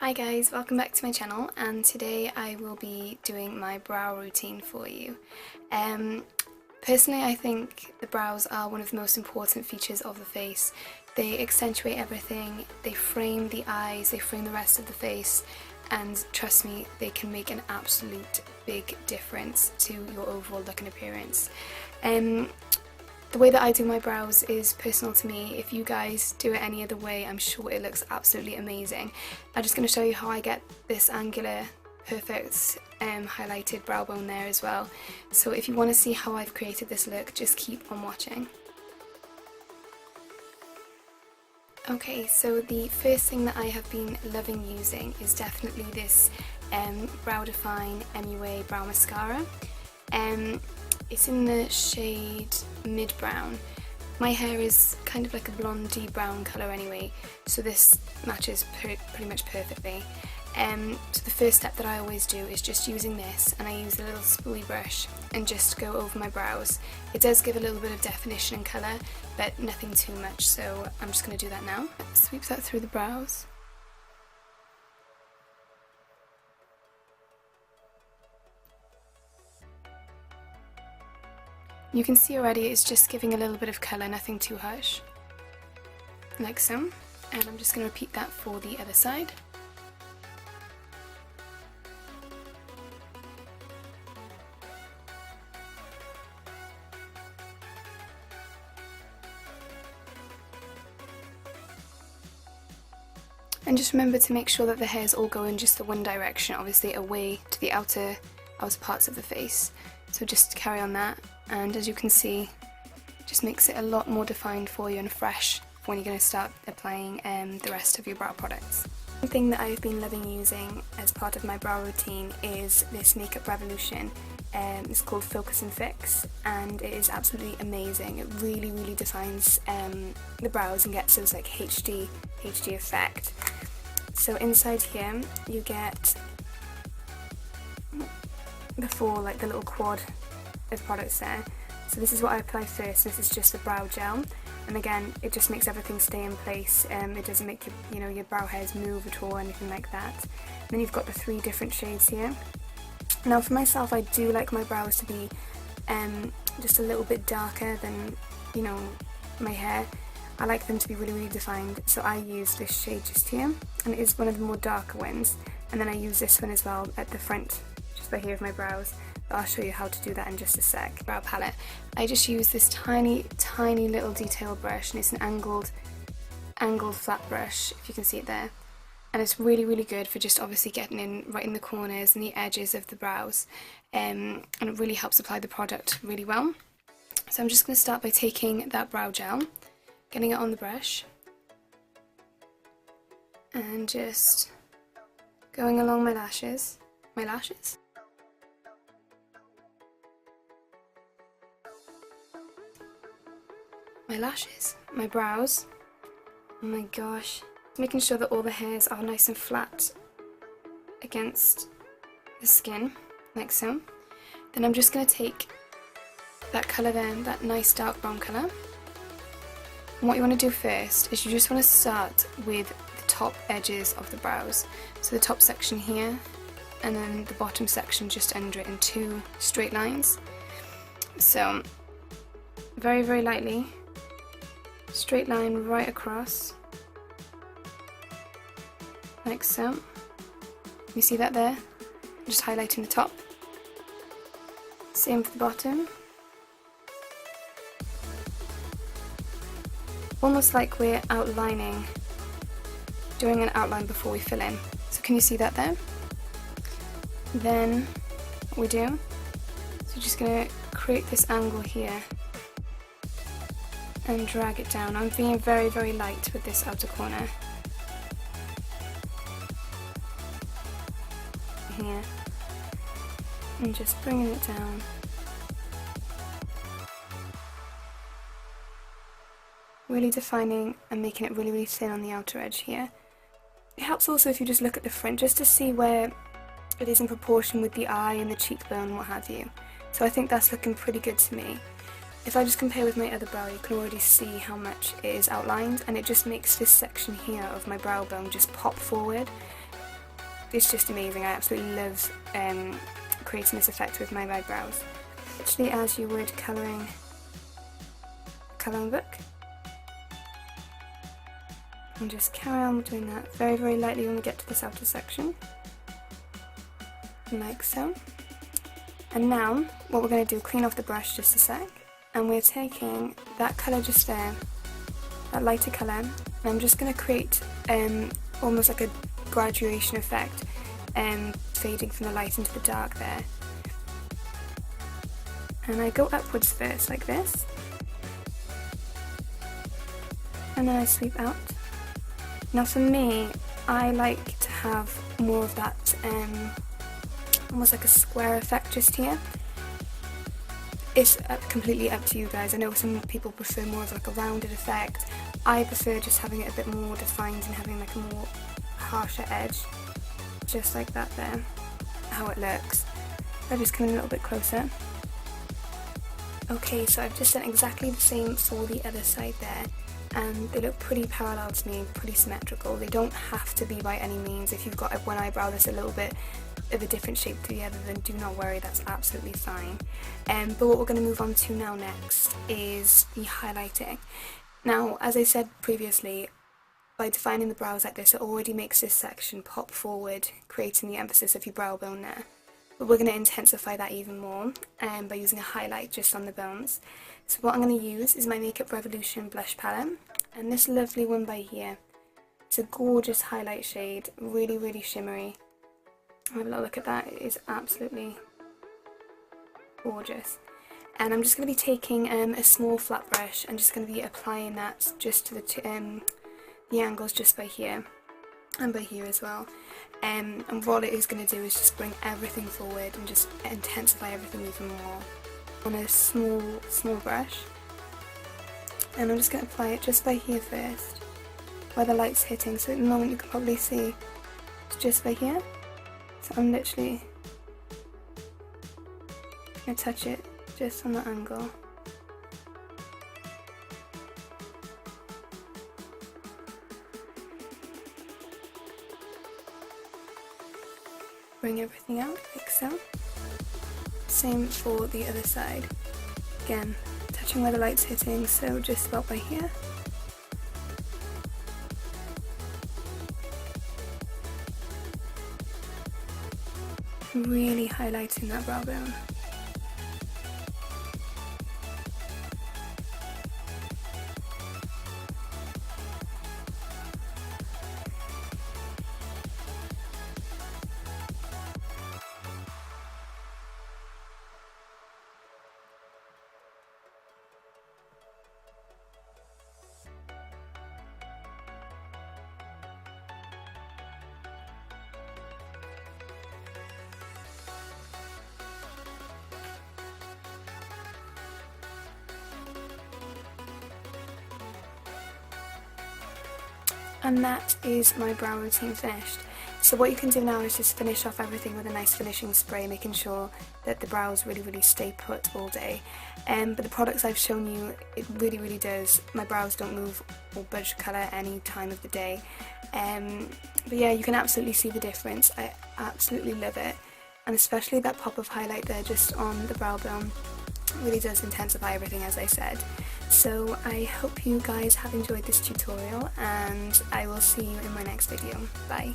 Hi guys, welcome back to my channel, and today I will be doing my brow routine for you. Personally, I think the brows are one of the most important features of the face. They accentuate everything, they frame the eyes, they frame the rest of the face, and trust me, they can make an absolute big difference to your overall look and appearance. The way that I do my brows is personal to me. If you guys do it any other way, I'm sure it looks absolutely amazing. I'm just going to show you how I get this angular, perfect highlighted brow bone there as well. So if you want to see how I've created this look, just keep on watching. Okay, so the first thing that I have been loving using is definitely this Brow Define MUA Brow Mascara. It's in the shade mid brown. My hair is kind of like a blondie brown colour anyway, so this matches pretty much perfectly. So the first step that I always do is just using this, and I use a little spoolie brush and just go over my brows. It does give a little bit of definition and colour, but nothing too much, so I'm just going to do that now. Sweep that through the brows. You can see already it's just giving a little bit of colour, nothing too harsh, like so. And I'm just going to repeat that for the other side. And just remember to make sure that the hairs all go in just the one direction, obviously away to the outer parts of the face. So just carry on that, and as you can see, it just makes it a lot more defined for you and fresh when you're going to start applying the rest of your brow products. One thing that I've been loving using as part of my brow routine is this Makeup Revolution. It's called Focus and Fix, and it is absolutely amazing. It really defines the brows and gets those like HD effect. So inside here you get the little quad of products there. So this is what I apply first. This is just the brow gel, and again it just makes everything stay in place. It doesn't make your brow hairs move at all or anything like that. And then you've got the 3 different shades here. Now for myself, I do like my brows to be just a little bit darker than my hair. I like them to be really defined, so I use this shade just here, and it is one of the more darker ones. And then I use this one as well at the front, just by here of my brows. But I'll show you how to do that in just a sec. Brow palette. I just use this tiny little detail brush, and it's an angled flat brush, if you can see it there. And it's really good for just obviously getting in right in the corners and the edges of the brows, and it really helps apply the product really well. So I'm just going to start by taking that brow gel, getting it on the brush, and just going along my lashes, my brows. Oh my gosh. Making sure that all the hairs are nice and flat against the skin, like so. Then I'm just going to take that colour there, that nice dark brown colour. And what you want to do first is you just want to start with the top edges of the brows. So the top section here, and then the bottom section just under it in 2 straight lines. So very lightly, straight line right across, like so. You see that there? Just highlighting the top. Same for the bottom. Almost like we're outlining, doing an outline before we fill in. So can you see that there? Then what we do, so we're just going to create this angle here and drag it down. I'm being very light with this outer corner here, and just bringing it down. Really defining and making it really thin on the outer edge here. It helps also if you just look at the front, just to see where it is in proportion with the eye and the cheekbone, what have you. So I think that's looking pretty good to me. If I just compare with my other brow, you can already see how much it is outlined, and it just makes this section here of my brow bone just pop forward. it's just amazing. I absolutely love creating this effect with my eyebrows. Literally as you would colouring book. And just carry on doing that very, very lightly when we get to this outer section. Like so. And now, what we're going to do, clean off the brush just a sec, and we're taking that colour just there, that lighter colour, and I'm just going to create almost like a graduation effect, fading from the light into the dark there. And I go upwards first, like this, and then I sweep out. Now for me, I like to have more of that almost like a square effect just here. It's completely up to you guys. I know some people prefer more of like a rounded effect. I prefer just having it a bit more defined and having like a more harsher edge. Just like that there, how it looks. I'll just come in a little bit closer. Okay, so I've just done exactly the same for the other side there, and they look pretty parallel to me, pretty symmetrical. They don't have to be by any means. If you've got one eyebrow that's a little bit of a different shape to the other, then do not worry, that's absolutely fine. But what we're going to move on to now next is the highlighting. Now, as I said previously, by defining the brows like this, it already makes this section pop forward, creating the emphasis of your brow bone there. But we're going to intensify that even more by using a highlight just on the bones. So what I'm going to use is my Makeup Revolution blush palette, and this lovely one by here. It's a gorgeous highlight shade, really, really shimmery. Have a little look at that, it is absolutely gorgeous. And I'm just going to be taking a small flat brush and just going to be applying that just to the angles just by here and by here as well. And what it is going to do is just bring everything forward and just intensify everything even more on a small brush. And I'm just going to apply it just by here first, where the light's hitting. So at the moment you can probably see it's just by here. So I'm literally going to touch it just on the angle. Bring everything out like so. Same for the other side. Again, touching where the light's hitting, so just about by here. Really highlighting that brow bone. And that is my brow routine finished. So what you can do now is just finish off everything with a nice finishing spray, making sure that the brows really, really stay put all day. But the products I've shown you, it really, really does. My brows don't move or budge colour any time of the day. But yeah, you can absolutely see the difference. I absolutely love it. And especially that pop of highlight there just on the brow bone really does intensify everything, as I said. So I hope you guys have enjoyed this tutorial, and I will see you in my next video. Bye!